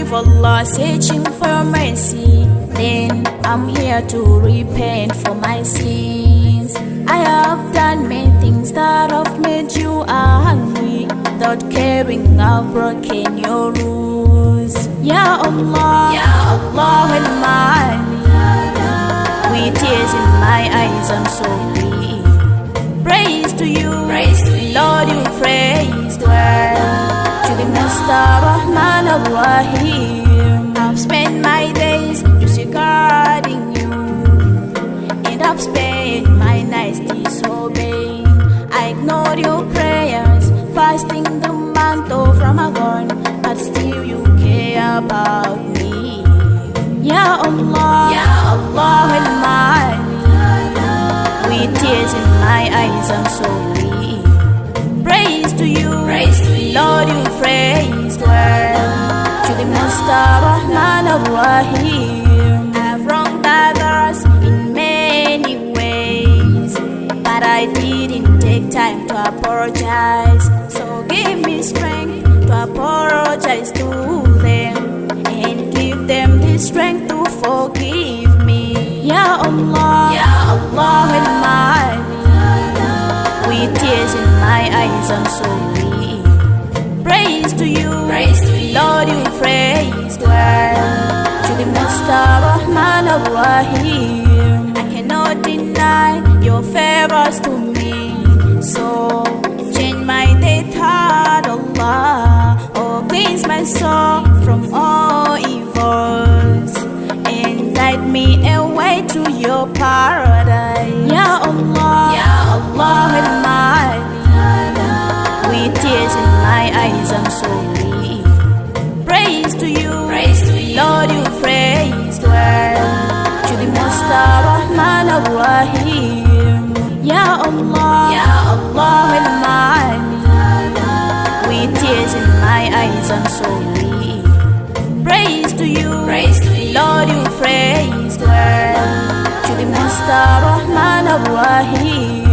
believe Allah, searching for mercy. Then I'm here to repent for my sins. I have done many things that have made you angry. Without caring, I've broken your rules. Ya Allah, Ya Allah Almighty, with tears in my eyes I'm so weak. Praise to you, Lord, you praised well. To the Master Rahman Ar-Rahim, I've spent my days just regarding you, and I've spent my nights disobeying. I ignored your prayers, fasting the month of Ramadan, but still you care about me. Ya Allah, Ya Allah Almighty, with tears in my eyes I'm so weak. Praise to you, Lord, you praised well. To the Master Rahman Ar-Rahim, I've wronged others in many ways, but I didn't take time to apologize. So give me strength to apologize to them, and give them the strength to forgive me. Ya Allah, Ya Allah Almighty, with tears in my eyes I'm so weak. Praise to you, Lord, you praised well. To the Master Rahman Ar-Rahim, I cannot deny your favors to me. So change my dead heart, Allah, oh cleanse my soul from all evils, and guide me away to your paradise. Ya Allah, Ya Allah Almighty, with tears in my eyes I'm so weak. Praise to you, Lord, you praised well. To the Master Rahman Ar-Rahim, Ya Allah, Ya Allah Almighty, with tears in my eyes I'm so weak. Praise to you, Lord, you praised well. To the Master Rahman Ar-Rahim.